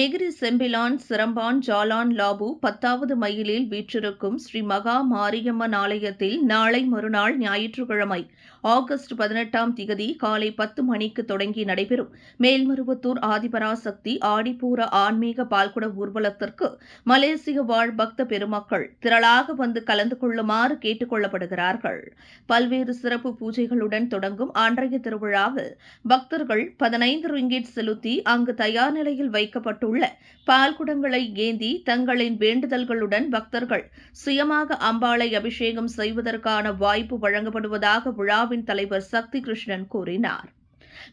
Negeri Sembilan Seremban Jalan Labu 10வது மைலில் வீற்றிருக்கும் ஸ்ரீ மகா மாரியம்மன் ஆலயத்தில் நாளை மறுநாள் ஞாயிற்றுக்கிழமை ஆகஸ்ட் 18ஆம் திகதி காலை 10 மணிக்கு தொடங்கி நடைபெறும் மேல்மருவத்தூர் ஆதிபராசக்தி ஆடிப்பூர ஆன்மீக பால்குட ஊர்வலத்திற்கு மலேசிய வாழ் பக்த பெருமக்கள் திரளாக வந்து கலந்து கொள்ளுமாறு கேட்டுக் கொள்ளப்படுகிறார்கள். பல்வேறு சிறப்பு பூஜைகளுடன் தொடங்கும் அன்றைய திருவிழாவில் பக்தர்கள் 15 ரிங்கிட் செலுத்தி அங்கு தயார் நிலையில் வைக்கப்பட்டுள்ள பால்குடங்களை ஏந்தி தங்களின் வேண்டுதல்களுடன் பக்தர்கள் சுயமாக அம்பாளை அபிஷேகம் செய்வதற்கான வாய்ப்பு வழங்கப்படுவதாக விழாவின் தலைவர் சக்தி கிருஷ்ணன் கூறினார்.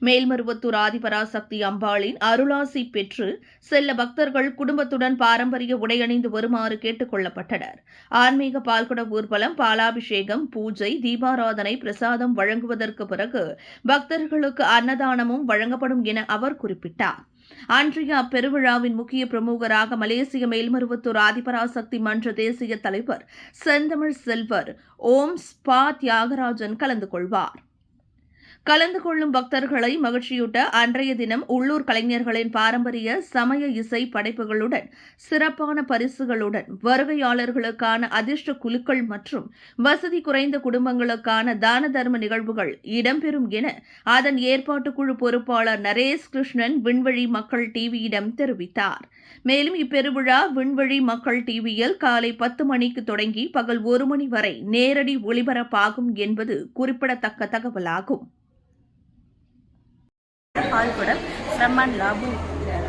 மேல்மருவத்தூர் ஆதிபராசக்தி அம்பாளின் அருளாசி பெற்று செல்ல பக்தர்கள் குடும்பத்துடன் பாரம்பரிய உடையணிந்து வருமாறு கேட்டுக் கொள்ளப்பட்டனர். ஆன்மீக பால்குட ஊர்வலம், பாலாபிஷேகம், பூஜை, தீபாராதனை, பிரசாதம் வழங்குவதற்கு பிறகு பக்தர்களுக்கு அன்னதானமும் வழங்கப்படும் என அவர் குறிப்பிட்டார். அன்றைய அப்பெருவிழாவின் முக்கிய பிரமுகராக மலேசிய மேல்மருவத்தூர் ஆதிபராசக்தி மன்ற தேசிய தலைவர் செந்தமிழ் செல்வர் ஓம் ஸ்பா தியாகராஜன் கலந்து கொள்வார். கலந்து கொள்ளும் பக்தர்களை மகிழ்ச்சியூட்ட அன்றைய தினம் உள்ளூர் கலைஞர்களின் பாரம்பரிய சமய இசை படைப்புகளுடன் சிறப்பான பரிசுகளுடன் வருகையாளர்களுக்கான அதிர்ஷ்ட குலுக்கள் மற்றும் வசதி குறைந்த குடும்பங்களுக்கான தான தர்ம நிகழ்வுகள் இடம்பெறும் என அதன் ஏற்பாட்டுக்குழு பொறுப்பாளர் நரேஷ் கிருஷ்ணன் விண்வழி மக்கள் டிவியிடம் தெரிவித்தார். மேலும் இப்பெருவிழா விண்வழி மக்கள் டிவியில் காலை 10 மணிக்கு தொடங்கி பகல் 1 மணி வரை நேரடி ஒளிபரப்பாகும் என்பது குறிப்பிடத்தக்க தகவலாகும். பால்குடம் சிரம்பான் லாபு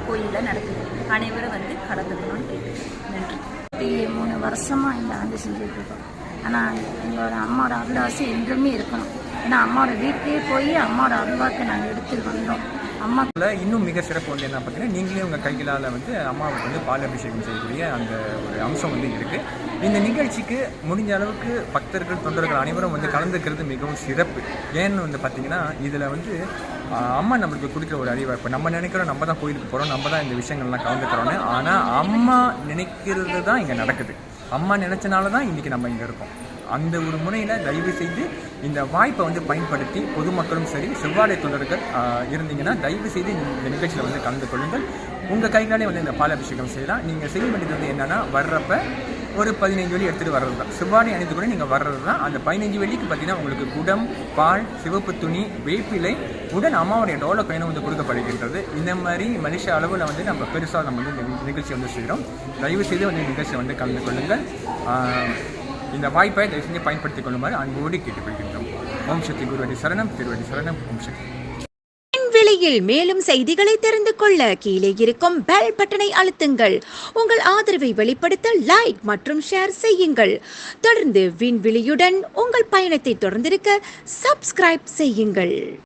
கோயிலில் நடக்குது. அனைவரும் வந்து கலந்துக்கணும்னு கேட்டுக்கிறேன். நன்றி. 3 வருஷமாக இந்த ஆண்டு செஞ்சுட்டு இருக்கோம். ஆனால் எங்களோட அம்மாவோட அருளாசி என்றுமே இருக்கணும். ஏன்னா அம்மாவோட வீட்டிலே போய் அம்மாவோட அருள்வாக்கு நாங்கள் எடுத்துட்டு வந்தோம். அம்மா இன்னும் மிக சிறப்பு வந்து என்ன பார்த்தீங்கன்னா, நீங்களே உங்கள் கைகளால் வந்து அம்மாவுக்கு வந்து பால் அபிஷேகம் செய்யக்கூடிய அந்த ஒரு அம்சம் வந்து இருக்குது. இந்த நிகழ்ச்சிக்கு முடிஞ்ச அளவுக்கு பக்தர்கள் தொண்டர்கள் அனைவரும் வந்து கலந்துக்கிறது மிகவும் சிறப்பு. ஏன்னு வந்து பார்த்தீங்கன்னா, இதில் வந்து அம்மா நம்மளுக்கு கொடுக்குற ஒரு அறிவை. இப்போ நம்ம நினைக்கிறோம் நம்ம தான் கோயிலுக்கு போகிறோம், நம்ம தான் இந்த விஷயங்கள்லாம் கலந்துக்கிறோன்னு. ஆனால் அம்மா நினைக்கிறது தான் இங்கே நடக்குது. அம்மா நினச்சனால தான் இன்றைக்கி நம்ம இங்கே இருக்கோம். அந்த ஒரு முறையில் தயவு செய்து இந்த வாய்ப்பை வந்து பயன்படுத்தி பொதுமக்களும் சரி செவ்வாடை தொண்டர்கள் இருந்தீங்கன்னா தயவு செய்து இந்த நிகழ்ச்சியில் வந்து கலந்து கொள்ளுங்கள். உங்கள் கைகாலே வந்து இந்த பால் அபிஷேகம் செய்யலாம். நீங்கள் செய்ய வேண்டியது வந்து என்னென்னா, வர்றப்ப ஒரு 15 வெள்ளி எடுத்துகிட்டு வர்றது தான். செவ்வாடை அணிந்து கூட நீங்கள் வர்றது தான். அந்த 15 வெள்ளிக்கு பார்த்தீங்கன்னா உங்களுக்கு குடம், பால், சிவப்பு துணி, வேப்பிலை உடன் அம்மாவுடைய டோல பயணம் வந்து கொடுக்கப்படுகின்றது. இந்த மாதிரி மலேசியா அளவில் வந்து நம்ம பெருசாக நம்ம வந்து இந்த நிகழ்ச்சி வந்து செய்கிறோம். தயவு செய்து வந்து இந்த நிகழ்ச்சியை வந்து கலந்து கொள்ளுங்கள். இந்த வாய்ப்பை தயவு செஞ்சு பயன்படுத்திக் கொள்ளுமாறு அன்போடு கேட்டுக்கொள்கின்றோம். ஓம் சக்தி குருவடி சரணம், திருவடி சரணம். ஓம் சக்தி. விலையில் மேலும் செய்திகளை தெரிந்து கொள்ள கீழே இருக்கும் பெல் பட்டனை அழுத்துங்கள். உங்கள் ஆதரவை வெளிப்படுத்த லைக் மற்றும் ஷேர் செய்யுங்கள். தொடர்ந்து விண்வெளியுடன் உங்கள் பயணத்தை தொடர்ந்திருக்க சப்ஸ்கிரைப் செய்யுங்கள்.